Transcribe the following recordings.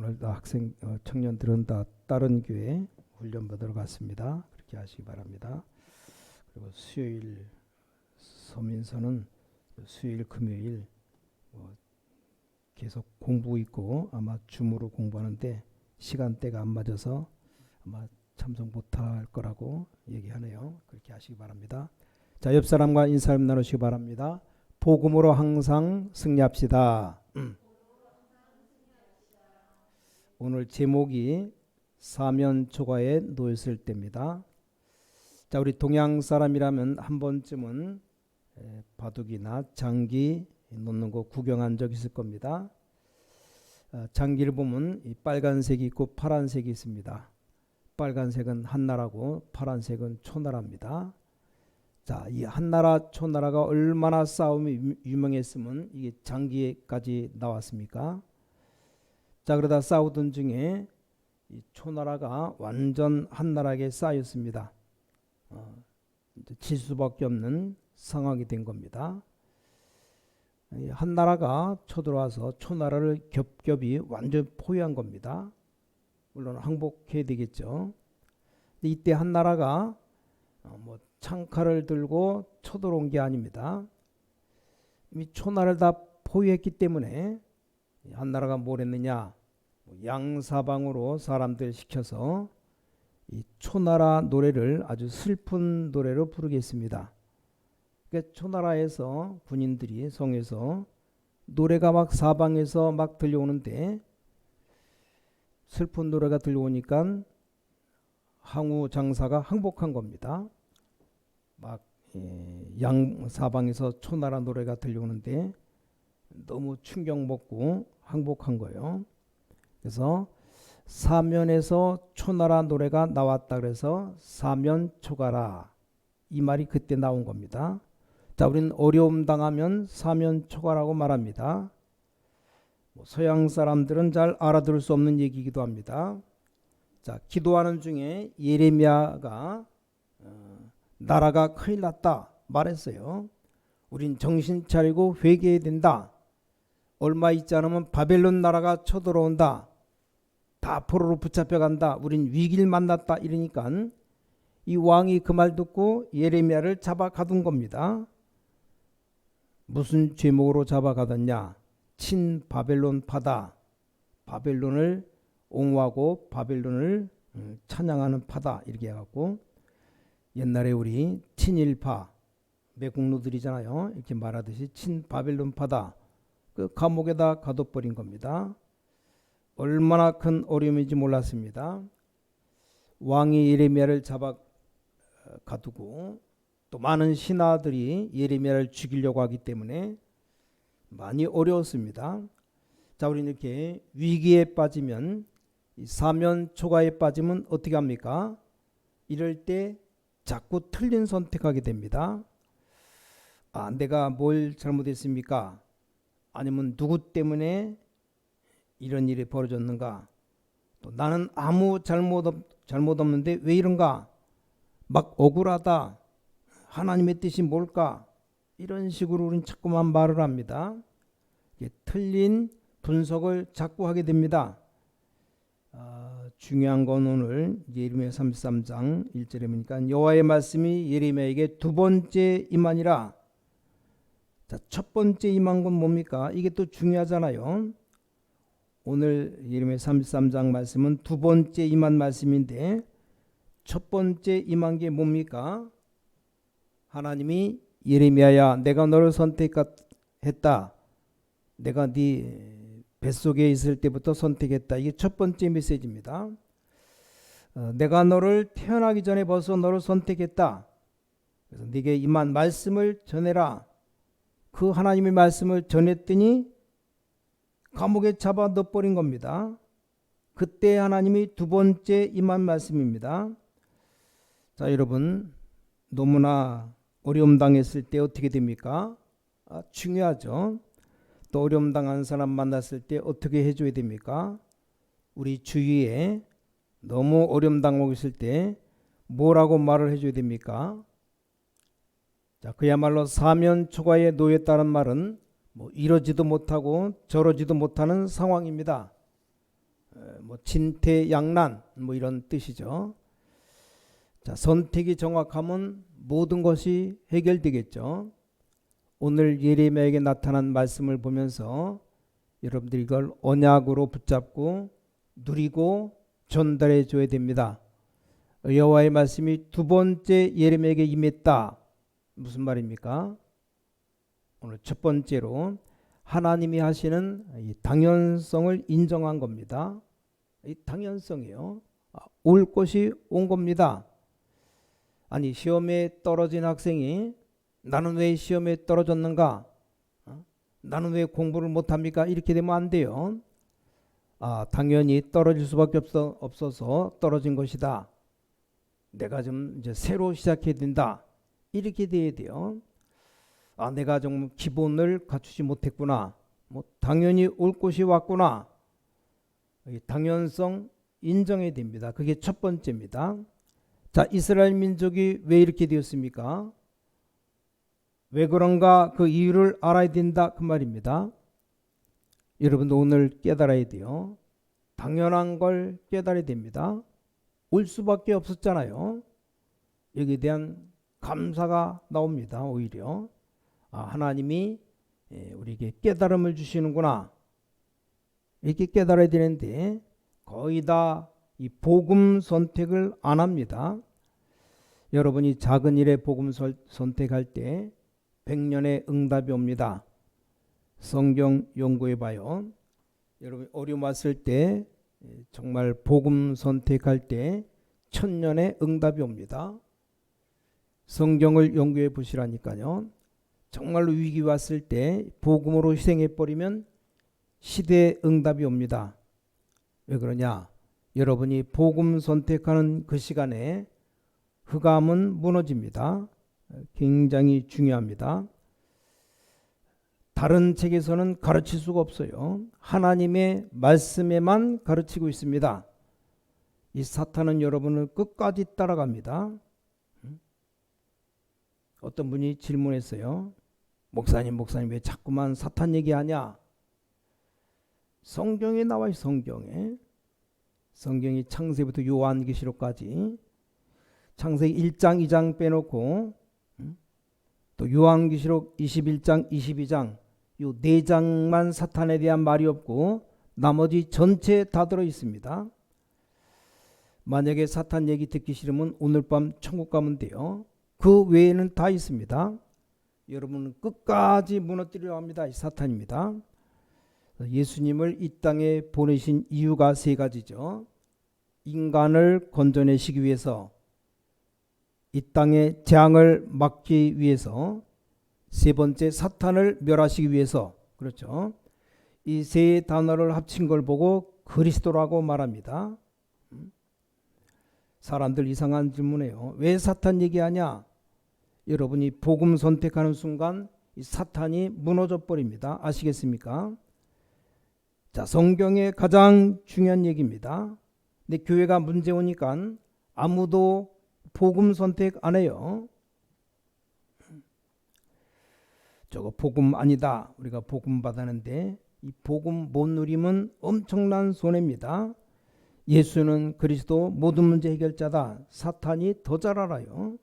오늘 학생 청년들은 다 다른 교회 훈련 받으러 갔습니다. 그렇게 하시기 바랍니다. 그리고 수요일 서민서는 수요일 금요일 계속 공부 있고 아마 줌으로 공부하는데 시간대가 안 맞아서 아마 참석 못할 거라고 얘기하네요. 그렇게 하시기 바랍니다. 자, 옆 사람과 인사 나누시기 바랍니다. 복음으로 항상 승리합시다. 오늘 제목이 사면초가에 놓였을 때입니다. 자, 우리 동양 사람이라면 한 번쯤은 바둑이나 장기 놓는 거 구경한 적 있을 겁니다. 장기를 보면 이 빨간색이 있고 파란색이 있습니다. 빨간색은 한나라고 파란색은 초나라입니다. 자, 이 한나라 초나라가 얼마나 싸움이 유명했으면 이게 장기까지 나왔습니까? 자, 그러다 싸우던 중에 이 초나라가 완전 한나라에게 쌓였습니다. 질 수밖에 없는 상황이 된 겁니다. 한나라가 쳐들어와서 초나라를 겹겹이 완전 포위한 겁니다. 물론 항복해야 되겠죠. 근데 이때 한나라가 창칼을 들고 쳐들어온 게 아닙니다. 이미 초나라를 다 포위했기 때문에 한나라가 뭘 했느냐, 양사방으로 사람들 시켜서 이 초나라 노래를 아주 슬픈 노래로 부르겠습니다. 그러니까 초나라에서 군인들이 성에서 노래가 막 사방에서 막 들려오는데 슬픈 노래가 들려오니까 항우 장사가 항복한 겁니다. 막 양사방에서 초나라 노래가 들려오는데 너무 충격 먹고 항복한 거예요. 그래서 사면에서 초나라 노래가 나왔다 그래서 사면초가라 이 말이 그때 나온 겁니다. 자, 우리는 어려움 당하면 사면초가라고 말합니다. 서양 사람들은 잘 알아들을 수 없는 얘기이기도 합니다. 자, 기도하는 중에 예레미야가 나라가 큰일 났다 말했어요. 우린 정신 차리고 회개해야 된다. 얼마 있지 않으면 바벨론 나라가 쳐들어온다. 다 포로로 붙잡혀간다. 우린 위기를 만났다. 이러니까 이 왕이 그 말 듣고 예레미야를 잡아 가둔 겁니다. 무슨 죄목으로 잡아 가뒀냐? 친 바벨론 파다. 바벨론을 옹호하고 바벨론을 찬양하는 파다. 이렇게 해갖고 옛날에 우리 친일파 매국노들이잖아요. 이렇게 말하듯이 친 바벨론 파다. 그 감옥에다 가둬버린 겁니다. 얼마나 큰 어려움인지 몰랐습니다. 왕이 예레미야를 잡아 가두고 또 많은 신하들이 예레미야를 죽이려고 하기 때문에 많이 어려웠습니다. 자, 우리는 이렇게 위기에 빠지면 사면초가에 빠지면 어떻게 합니까? 이럴 때 자꾸 틀린 선택하게 됩니다. 내가 뭘 잘못했습니까? 아니면 누구 때문에 이런 일이 벌어졌는가? 또 나는 아무 잘못 없는데 왜 이런가? 막 억울하다. 하나님의 뜻이 뭘까? 이런 식으로 우리는 자꾸만 말을 합니다. 틀린 분석을 자꾸 하게 됩니다. 중요한 건 오늘 예레미야 33장 1절에 보니까 여호와의 말씀이 예레미야에게 두 번째 임하니라. 자, 첫 번째 임한 건 뭡니까? 이게 또 중요하잖아요. 오늘 예레미야 33장 말씀은 두 번째 임한 말씀인데 첫 번째 임한 게 뭡니까? 하나님이 예레미야야, 내가 너를 선택했다. 내가 네 뱃속에 있을 때부터 선택했다. 이게 첫 번째 메시지입니다. 내가 너를 태어나기 전에 벌써 너를 선택했다. 그래서 네게 임한 말씀을 전해라. 그 하나님의 말씀을 전했더니 감옥에 잡아 넣어버린 겁니다. 그때 하나님이 두 번째 임한 말씀입니다. 자, 여러분, 너무나 어려움 당했을 때 어떻게 됩니까? 중요하죠. 또 어려움 당한 사람 만났을 때 어떻게 해줘야 됩니까? 우리 주위에 너무 어려움 당하고 있을 때 뭐라고 말을 해줘야 됩니까? 자, 그야말로 사면초가에 놓였다는 말은 이러지도 못하고 저러지도 못하는 상황입니다. 뭐 진퇴양난 뭐 이런 뜻이죠. 자, 선택이 정확하면 모든 것이 해결되겠죠. 오늘 예레미야에게 나타난 말씀을 보면서 여러분들이 이걸 언약으로 붙잡고 누리고 전달해 줘야 됩니다. 여호와의 말씀이 두 번째 예레미야에게 임했다. 무슨 말입니까? 오늘 첫 번째로 하나님이 하시는 이 당연성을 인정한 겁니다. 이 당연성이요. 올 것이 온 겁니다. 아니, 시험에 떨어진 학생이 나는 왜 시험에 떨어졌는가? 나는 왜 공부를 못합니까? 이렇게 되면 안 돼요. 당연히 떨어질 수밖에 없어서 떨어진 것이다. 내가 좀 이제 새로 시작해야 된다. 이렇게 돼야 돼요. 내가 좀 기본을 갖추지 못했구나. 뭐 당연히 올 것이 왔구나. 당연성 인정해야 됩니다. 그게 첫 번째입니다. 자, 이스라엘 민족이 왜 이렇게 되었습니까? 왜 그런가 그 이유를 알아야 된다 그 말입니다. 여러분도 오늘 깨달아야 돼요. 당연한 걸 깨달아야 됩니다. 올 수밖에 없었잖아요. 여기에 대한 감사가 나옵니다. 오히려 하나님이 우리에게 깨달음을 주시는구나. 이렇게 깨달아야 되는데 거의 다 이 복음 선택을 안 합니다. 여러분이 작은 일에 복음 선택할 때 100년의 응답이 옵니다. 성경 연구해 봐요. 여러분 어려움 왔을 때 정말 복음 선택할 때 1000년의 응답이 옵니다. 성경을 연구해 보시라니까요. 정말로 위기 왔을 때 복음으로 희생해 버리면 시대의 응답이 옵니다. 왜 그러냐? 여러분이 복음 선택하는 그 시간에 흑암은 무너집니다. 굉장히 중요합니다. 다른 책에서는 가르칠 수가 없어요. 하나님의 말씀에만 가르치고 있습니다. 이 사탄은 여러분을 끝까지 따라갑니다. 어떤 분이 질문했어요. 목사님 왜 자꾸만 사탄 얘기하냐? 성경에 나와요. 성경이 창세부터 요한계시록까지 창세기 1장 2장 빼놓고 또 요한계시록 21장 22장 요 4장만 사탄에 대한 말이 없고 나머지 전체 다 들어 있습니다. 만약에 사탄 얘기 듣기 싫으면 오늘 밤 천국 가면 돼요. 그 외에는 다 있습니다. 여러분은 끝까지 무너뜨리려 합니다. 사탄입니다. 예수님을 이 땅에 보내신 이유가 3가지죠. 인간을 건져내시기 위해서, 이 땅의 재앙을 막기 위해서, 3번째 사탄을 멸하시기 위해서. 그렇죠. 이 3단어를 합친 걸 보고 그리스도라고 말합니다. 사람들 이상한 질문해요. 왜 사탄 얘기하냐? 여러분이 복음 선택하는 순간 이 사탄이 무너져 버립니다. 아시겠습니까? 자, 성경의 가장 중요한 얘기입니다. 근데 교회가 문제 오니까 아무도 복음 선택 안 해요. 저거 복음 아니다. 우리가 복음 받았는데 이 복음 못 누리면 엄청난 손해입니다. 예수는 그리스도 모든 문제 해결자다. 사탄이 더 잘 알아요.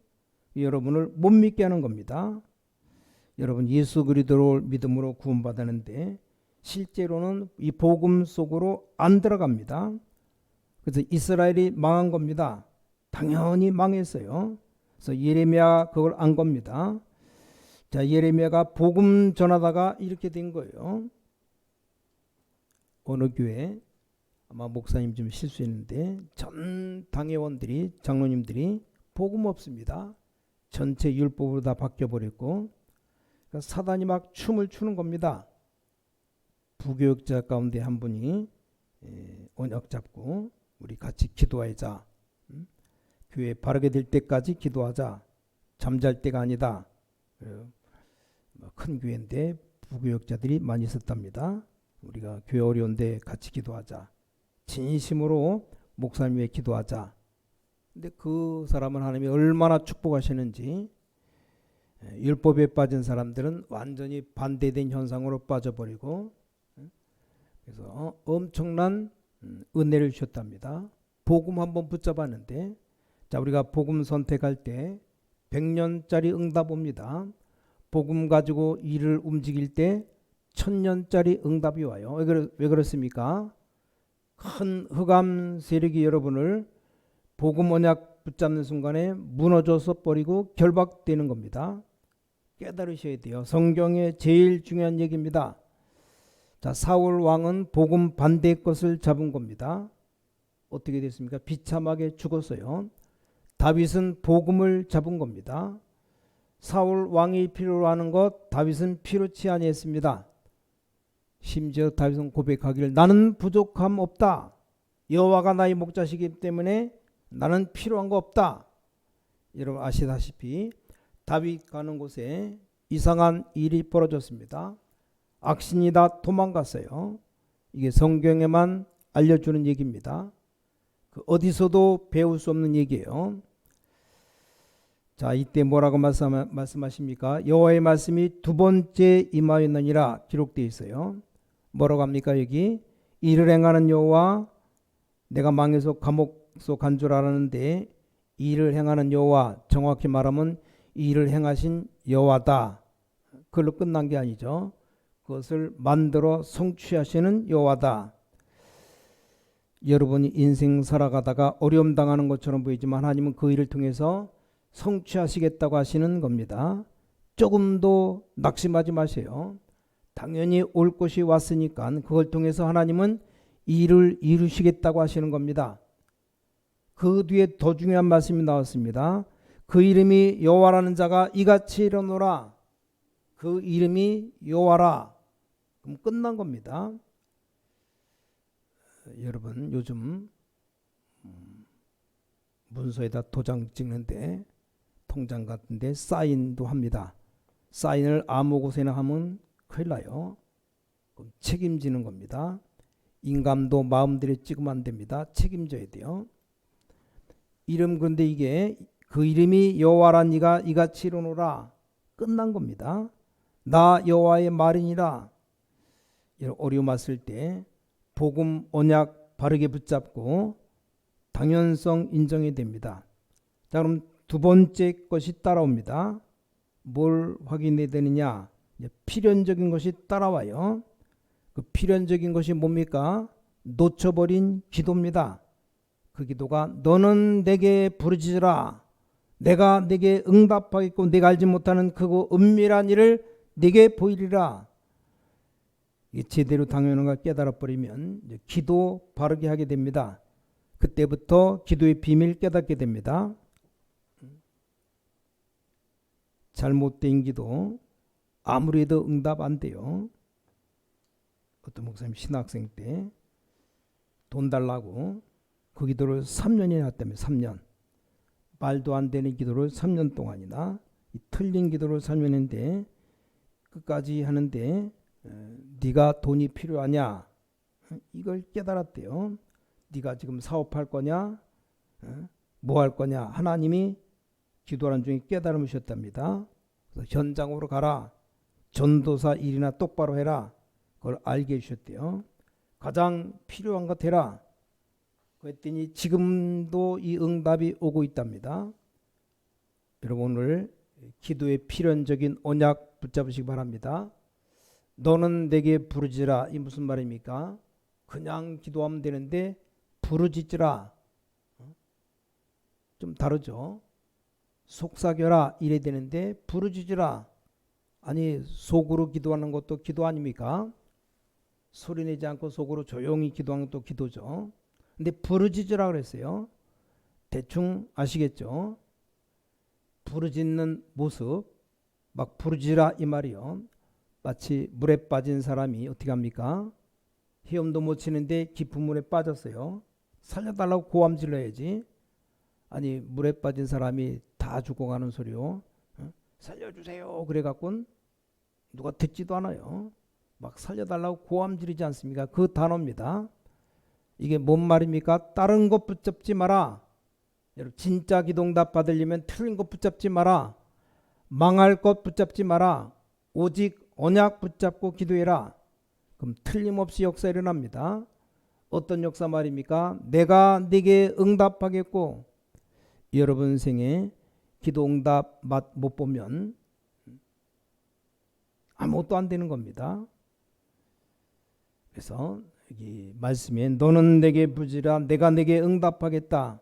여러분을 못 믿게 하는 겁니다. 여러분 예수 그리스도를 믿음으로 구원받았는데 실제로는 이 복음 속으로 안 들어갑니다. 그래서 이스라엘이 망한 겁니다. 당연히 망했어요. 그래서 예레미야 그걸 안 겁니다. 자, 예레미야가 복음 전하다가 이렇게 된 거예요. 어느 교회 아마 목사님 좀 실수했는데 전 당회원들이 장로님들이 복음 없습니다. 전체 율법으로 다 바뀌어버렸고 그러니까 사단이 막 춤을 추는 겁니다. 부교육자 가운데 한 분이 언약 잡고 우리 같이 기도하자. 교회 바르게 될 때까지 기도하자. 잠잘 때가 아니다. 큰 교회인데 부교육자들이 많이 있었답니다. 우리가 교회 어려운데 같이 기도하자. 진심으로 목사님 위해 기도하자. 근데 그 사람은 하나님이 얼마나 축복하시는지 율법에 빠진 사람들은 완전히 반대된 현상으로 빠져버리고 그래서 엄청난 은혜를 주셨답니다. 복음 한번 붙잡았는데, 자, 우리가 복음 선택할 때 100년짜리 응답 옵니다. 복음 가지고 일을 움직일 때 1000년짜리 응답이 와요. 왜 그렇습니까? 큰 흑암 세력이 여러분을 복음 언약 붙잡는 순간에 무너져서 버리고 결박되는 겁니다. 깨달으셔야 돼요. 성경의 제일 중요한 얘기입니다. 자, 사울 왕은 복음 반대의 것을 잡은 겁니다. 어떻게 됐습니까? 비참하게 죽었어요. 다윗은 복음을 잡은 겁니다. 사울 왕이 필요로 하는 것 다윗은 필요치 아니했습니다. 심지어 다윗은 고백하기를 나는 부족함 없다. 여호와가 나의 목자시기 때문에 나는 필요한 거 없다. 여러분 아시다시피 다윗 가는 곳에 이상한 일이 벌어졌습니다. 악신이 다 도망갔어요. 이게 성경에만 알려주는 얘기입니다. 어디서도 배울 수 없는 얘기예요. 자, 이때 뭐라고 말씀하십니까? 여호와의 말씀이 두 번째 임하였느니라 기록되어 있어요. 뭐라고 합니까? 여기 이를 행하는 여호와, 내가 망해서 감옥 속 간 줄 알았는데 이를 행하는 여호와, 정확히 말하면 이를 행하신 여호와다. 그걸로 끝난 게 아니죠. 그것을 만들어 성취하시는 여호와다. 여러분이 인생 살아가다가 어려움 당하는 것처럼 보이지만 하나님은 그 일을 통해서 성취하시겠다고 하시는 겁니다. 조금도 낙심하지 마세요. 당연히 올 것이 왔으니까 그걸 통해서 하나님은 일을 이루시겠다고 하시는 겁니다. 그 뒤에 더 중요한 말씀이 나왔습니다. 그 이름이 여호와라는 자가 이같이 이르노라. 그 이름이 여호와라. 그럼 끝난 겁니다. 여러분 요즘 문서에다 도장 찍는데 통장 같은데 사인도 합니다. 사인을 아무 곳에나 하면 큰일 나요. 그럼 책임지는 겁니다. 인감도 마음대로 찍으면 안 됩니다. 책임져야 돼요. 이름 그런데 이게 그 이름이 여호와란 이가 이같이 이르노라. 끝난 겁니다. 나 여호와의 말이니라. 이런 어려움 왔을 때 복음 언약 바르게 붙잡고 당연성 인정해야 됩니다. 자, 그럼 두 번째 것이 따라옵니다. 뭘 확인해야 되느냐? 필연적인 것이 따라와요. 그 필연적인 것이 뭡니까? 놓쳐버린 기도입니다. 그 기도가 너는 내게 부르짖으라. 내가 내게 응답하겠고 내가 알지 못하는 크고 은밀한 일을 내게 보이리라. 제대로 당연한 걸 깨달아버리면 기도 바르게 하게 됩니다. 그때부터 기도의 비밀 깨닫게 됩니다. 잘못된 기도 아무리 해도 응답 안 돼요. 어떤 목사님 신학생 때 돈 달라고 그 기도를 3년이나 했다며. 3년. 말도 안 되는 기도를 3년 동안이나 틀린 기도를 3년 했는데 끝까지 하는데 네가 돈이 필요하냐? 이걸 깨달았대요. 네가 지금 사업할 거냐? 뭐 할 거냐? 하나님이 기도하는 중에 깨달음을 주셨답니다. 그래서 현장으로 가라. 전도사 일이나 똑바로 해라. 그걸 알게 해주셨대요. 가장 필요한 것 해라. 그랬더니 지금도 이 응답이 오고 있답니다. 여러분 오늘 기도의 필연적인 언약 붙잡으시기 바랍니다. 너는 내게 부르짖으라. 이 무슨 말입니까? 그냥 기도하면 되는데 부르짖으라. 좀 다르죠. 속삭여라 이래야 되는데 부르짖으라. 아니 속으로 기도하는 것도 기도 아닙니까? 소리내지 않고 속으로 조용히 기도하는 것도 기도죠. 근데 부르짖으라 그랬어요. 대충 아시겠죠? 부르짖는 모습, 막 부르짖으라 이 말이요. 마치 물에 빠진 사람이 어떻게 합니까? 헤엄도 못 치는데 깊은 물에 빠졌어요. 살려달라고 고함 질러야지. 아니 물에 빠진 사람이 다 죽어가는 소리요. 살려주세요 그래갖고는 누가 듣지도 않아요. 막 살려달라고 고함 지르지 않습니까? 그 단어입니다. 이게 뭔 말입니까? 다른 것 붙잡지 마라. 여러분 진짜 기도응답 받으려면 틀린 것 붙잡지 마라. 망할 것 붙잡지 마라. 오직 언약 붙잡고 기도해라. 그럼 틀림없이 역사 일어납니다. 어떤 역사 말입니까? 내가 네게 응답하겠고. 여러분 생에 기도 응답 맛 못 보면 아무것도 안 되는 겁니다. 그래서 여기 말씀에 너는 내게 부르짖으라 내가 네게 응답하겠다.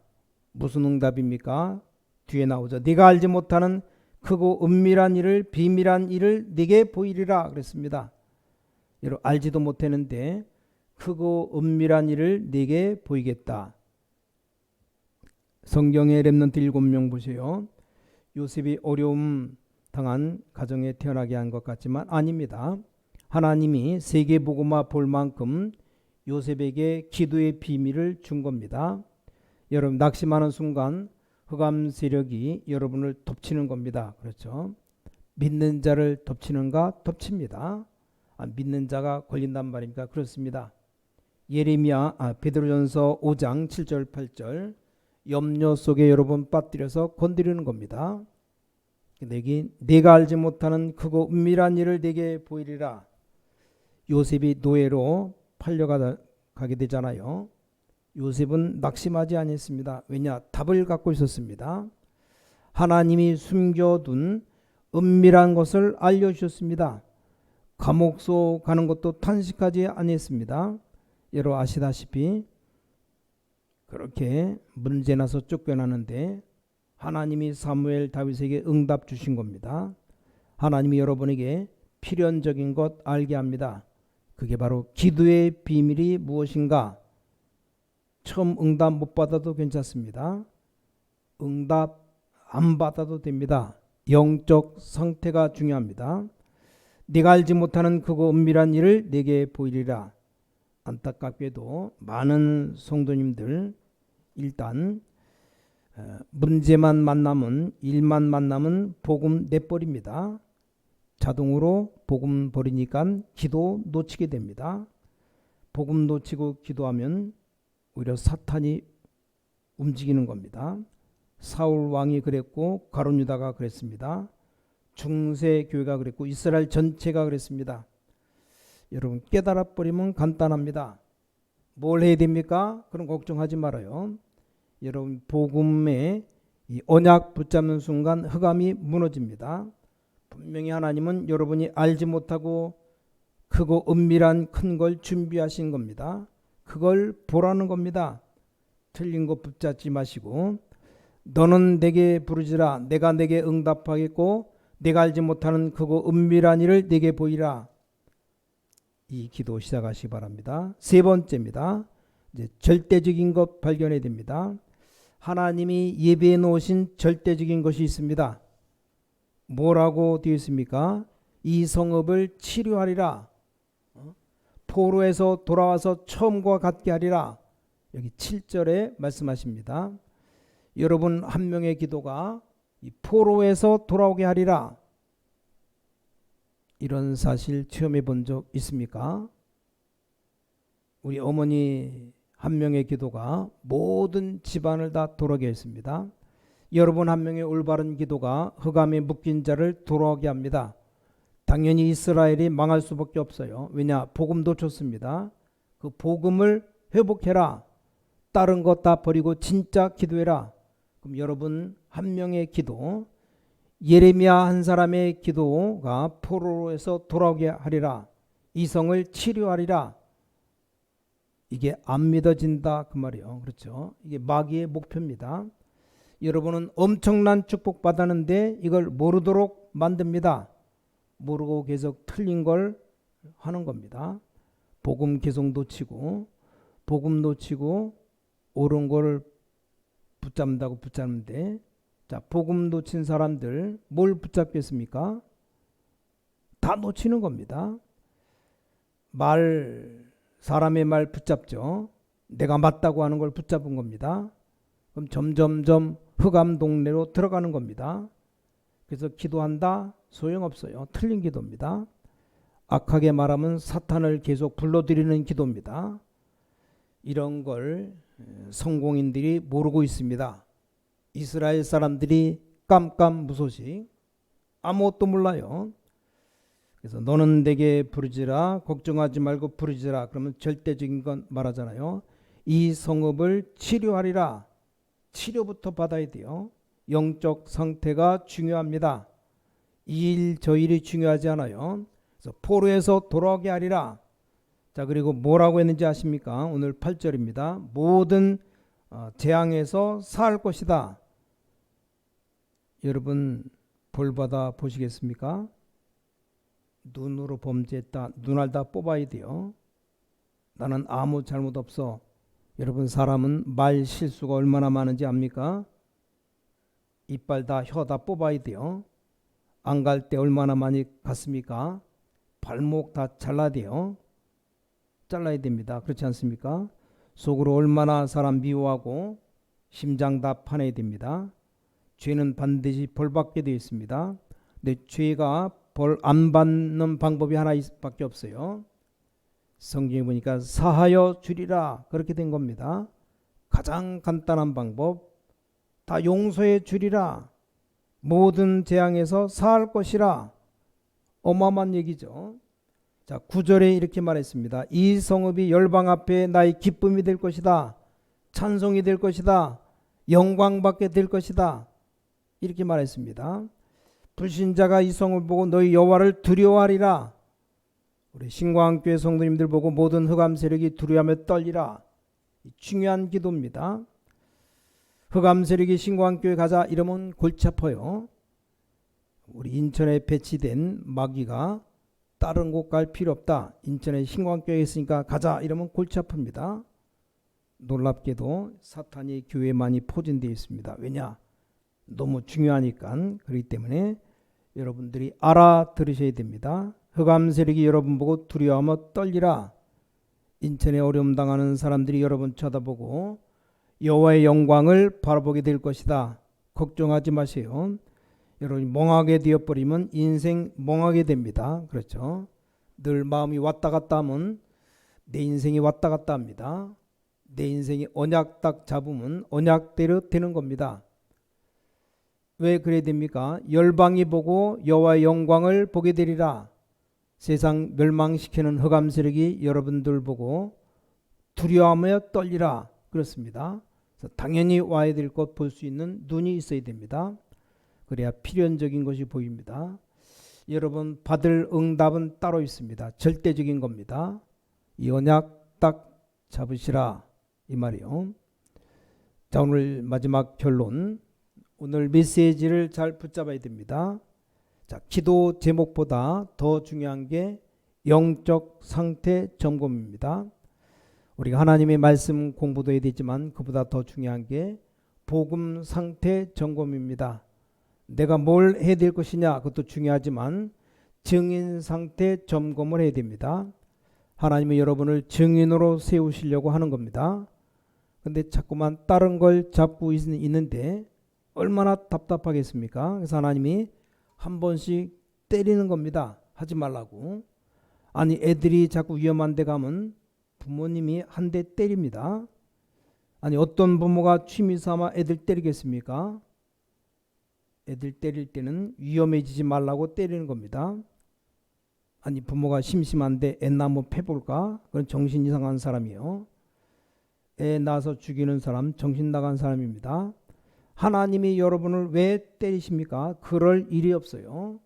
무슨 응답입니까? 뒤에 나오죠. 네가 알지 못하는 크고 은밀한 일을 비밀한 일을 네게 보이리라 그랬습니다. 여러분 알지도 못했는데 크고 은밀한 일을 네게 보이겠다. 성경의 렘넌트 7명 보세요. 요셉이 어려움 당한 가정에 태어나게 한 것 같지만 아닙니다. 하나님이 세계복음화 볼 만큼 요셉에게 기도의 비밀을 준 겁니다. 여러분 낙심하는 순간 흑암 세력이 여러분을 덮치는 겁니다. 그렇죠? 믿는 자를 덮치는가? 덮칩니다. 믿는 자가 걸린단 말입니까? 그렇습니다. 베드로전서 5장 7절 8절 염려 속에 여러분 빠뜨려서 건드리는 겁니다. 내가 알지 못하는 크고 은밀한 일을 내게 보이리라. 요셉이 노예로 팔려가게 되잖아요. 요셉은 낙심하지 않았습니다. 왜냐? 답을 갖고 있었습니다. 하나님이 숨겨둔 은밀한 것을 알려주셨습니다. 감옥소 가는 것도 탄식하지 않았습니다. 여러분 아시다시피 그렇게 문제나서 쫓겨나는데 하나님이 사무엘 다윗에게 응답 주신 겁니다. 하나님이 여러분에게 필연적인 것 알게 합니다. 그게 바로 기도의 비밀이 무엇인가? 처음 응답 못 받아도 괜찮습니다. 응답 안 받아도 됩니다. 영적 상태가 중요합니다. 네가 알지 못하는 크고 은밀한 일을 내게 보이리라. 안타깝게도 많은 성도님들 일단 문제만 만나면 일만 만나면 복음 내버립니다. 자동으로 복음 버리니까 기도 놓치게 됩니다. 복음 놓치고 기도하면 오히려 사탄이 움직이는 겁니다. 사울 왕이 그랬고 가룟 유다가 그랬습니다. 중세 교회가 그랬고 이스라엘 전체가 그랬습니다. 여러분 깨달아 버리면 간단합니다. 뭘 해야 됩니까? 그럼 걱정하지 말아요. 여러분 복음의 이 언약 붙잡는 순간 흑암이 무너집니다. 분명히 하나님은 여러분이 알지 못하고 크고 은밀한 큰 걸 준비하신 겁니다. 그걸 보라는 겁니다. 틀린 거 붙잡지 마시고 너는 내게 부르짖으라 내가 내게 응답하겠고 내가 알지 못하는 크고 은밀한 일을 내게 보이라. 이 기도 시작하시기 바랍니다. 세 번째입니다. 이제 절대적인 것 발견해야 됩니다. 하나님이 예배해 놓으신 절대적인 것이 있습니다. 뭐라고 되어 있습니까? 이 성읍을 치료하리라. 포로에서 돌아와서 처음과 같게 하리라. 여기 7절에 말씀하십니다. 여러분 한 명의 기도가 이 포로에서 돌아오게 하리라. 이런 사실 체험해 본 적 있습니까? 우리 어머니 한 명의 기도가 모든 집안을 다 돌아오게 했습니다. 여러분 한 명의 올바른 기도가 흑암에 묶인 자를 돌아오게 합니다. 당연히 이스라엘이 망할 수밖에 없어요. 왜냐? 복음도 좋습니다. 그 복음을 회복해라. 다른 것 다 버리고 진짜 기도해라. 그럼 여러분 한 명의 기도, 예레미야 한 사람의 기도가 포로에서 돌아오게 하리라. 이성을 치료하리라. 이게 안 믿어진다 그 말이에요. 그렇죠? 이게 마귀의 목표입니다. 여러분은 엄청난 축복 받았는데 이걸 모르도록 만듭니다. 모르고 계속 틀린 걸 하는 겁니다. 복음 계속 놓치고 복음 놓치고 옳은 걸 붙잡는다고 붙잡는데 자, 복음 놓친 사람들 뭘 붙잡겠습니까? 다 놓치는 겁니다. 사람의 말 붙잡죠. 내가 맞다고 하는 걸 붙잡은 겁니다. 그럼 점점점 흑암 동네로 들어가는 겁니다. 그래서 기도한다? 소용없어요. 틀린 기도입니다. 악하게 말하면 사탄을 계속 불러들이는 기도입니다. 이런 걸 성공인들이 모르고 있습니다. 이스라엘 사람들이 깜깜무소식 아무것도 몰라요. 그래서 너는 내게 부르짖으라 걱정하지 말고 부르짖으라 그러면 절대적인 건 말하잖아요. 이 성읍을 치료하리라. 치료부터 받아야 돼요. 영적 상태가 중요합니다. 이 일 저 일이 중요하지 않아요. 그래서 포로에서 돌아오게 하리라. 자, 그리고 뭐라고 했는지 아십니까? 오늘 8절입니다. 모든 재앙에서 살 것이다. 여러분 벌받아 보시겠습니까? 눈으로 범죄했다. 눈알 다 뽑아야 돼요. 나는 아무 잘못 없어. 여러분 사람은 말 실수가 얼마나 많은지 압니까? 이빨 다 혀 다 뽑아야 돼요. 안 갈 때 얼마나 많이 갔습니까? 발목 다 잘라야 돼요. 잘라야 됩니다. 그렇지 않습니까? 속으로 얼마나 사람 미워하고 심장 다 파내야 됩니다. 죄는 반드시 벌받게 되어 있습니다. 근데 죄가 벌 안 받는 방법이 하나밖에 없어요. 성경에 보니까 사하여 주리라 그렇게 된 겁니다. 가장 간단한 방법, 다 용서해 주리라. 모든 재앙에서 사할 것이라. 어마어마한 얘기죠. 자, 9절에 이렇게 말했습니다. 이 성읍이 열방 앞에 나의 기쁨이 될 것이다. 찬송이 될 것이다. 영광받게 될 것이다. 이렇게 말했습니다. 불신자가 이 성을 보고 너희 여호와를 두려워하리라. 우리 신광교회 성도님들 보고 모든 흑암 세력이 두려워하며 떨리라. 중요한 기도입니다. 흑암 세력이 신광교회 가자 이러면 골치 아파요. 우리 인천에 배치된 마귀가 다른 곳 갈 필요 없다. 인천에 신광교회 있으니까 가자 이러면 골치 아픕니다. 놀랍게도 사탄이 교회에 많이 포진되어 있습니다. 왜냐? 너무 중요하니까. 그렇기 때문에 여러분들이 알아들으셔야 됩니다. 흑암 세력이 여러분 보고 두려워하며 떨리라. 인천에 어려움 당하는 사람들이 여러분 쳐다보고 여호와의 영광을 바라보게 될 것이다. 걱정하지 마세요. 여러분이 멍하게 되어버리면 인생 멍하게 됩니다. 그렇죠? 늘 마음이 왔다 갔다 하면 내 인생이 왔다 갔다 합니다. 내 인생이 언약 딱 잡으면 언약대로 되는 겁니다. 왜 그래야 됩니까? 열방이 보고 여호와의 영광을 보게 되리라. 세상 멸망시키는 흑암 세력이 여러분들 보고 두려워하며 떨리라. 그렇습니다. 그래서 당연히 와야 될 것 볼 수 있는 눈이 있어야 됩니다. 그래야 필연적인 것이 보입니다. 여러분 받을 응답은 따로 있습니다. 절대적인 겁니다. 이 언약 딱 잡으시라 이 말이요. 자, 오늘 마지막 결론. 오늘 메시지를 잘 붙잡아야 됩니다. 자, 기도 제목보다 더 중요한 게 영적 상태 점검입니다. 우리가 하나님의 말씀 공부도 해야 되지만 그보다 더 중요한 게 복음 상태 점검입니다. 내가 뭘 해야 될 것이냐 그것도 중요하지만 증인 상태 점검을 해야 됩니다. 하나님은 여러분을 증인으로 세우시려고 하는 겁니다. 근데 자꾸만 다른 걸 잡고 있는데 얼마나 답답하겠습니까? 그래서 하나님이 한 번씩 때리는 겁니다. 하지 말라고. 아니 애들이 자꾸 위험한 데 가면 부모님이 한 대 때립니다. 아니 어떤 부모가 취미 삼아 애들 때리겠습니까? 애들 때릴 때는 위험해지지 말라고 때리는 겁니다. 아니 부모가 심심한데 애 한번 패볼까? 그건 정신 이상한 사람이에요. 애 낳아서 죽이는 사람 정신 나간 사람입니다. 하나님이 여러분을 왜 때리십니까? 그럴 일이 없어요.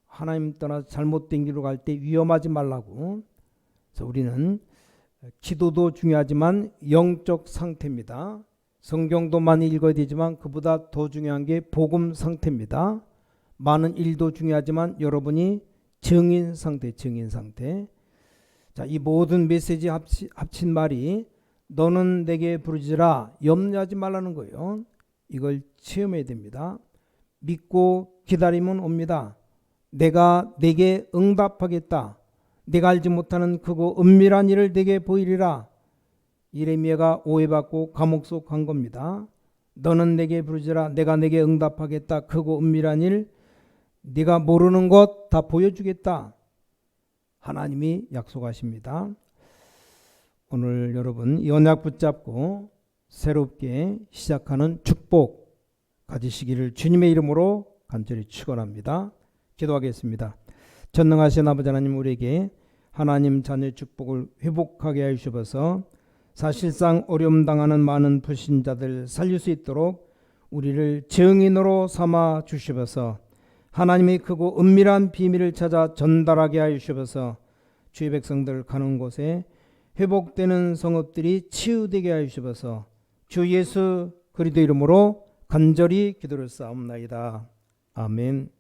하나님 떠나 잘못된 길로 갈 때 위험하지 말라고. 그래서 우리는 기도도 중요하지만 영적 상태입니다. 성경도 많이 읽어야 되지만 그보다 더 중요한 게 복음 상태입니다. 많은 일도 중요하지만 여러분이 증인 상태, 증인 상태. 자, 이 모든 메시지 합친 말이 너는 내게 부르짖으라 염려하지 말라는 거예요. 이걸 체험해야 됩니다. 믿고 기다리면 옵니다. 내가 내게 응답하겠다. 내가 알지 못하는 크고 은밀한 일을 내게 보이리라. 예레미야가 오해받고 감옥 속 간 겁니다. 너는 내게 부르짖으라. 내가 내게 응답하겠다. 크고 은밀한 일, 네가 모르는 것 다 보여주겠다. 하나님이 약속하십니다. 오늘 여러분 이 언약 붙잡고 새롭게 시작하는 축복 가지시기를 주님의 이름으로 간절히 축원합니다. 기도하겠습니다. 전능하신 아버지 하나님, 우리에게 하나님 자녀의 축복을 회복하게 하여 주셔서 사실상 어려움 당하는 많은 불신자들 살릴 수 있도록 우리를 증인으로 삼아 주시옵소서. 하나님의 크고 은밀한 비밀을 찾아 전달하게 하여 주시옵소서. 주의 백성들 가는 곳에 회복되는 성읍들이 치유되게 하여 주시옵소서. 주 예수 그리스도 이름으로 간절히 기도를 쌓옵나이다. 아멘.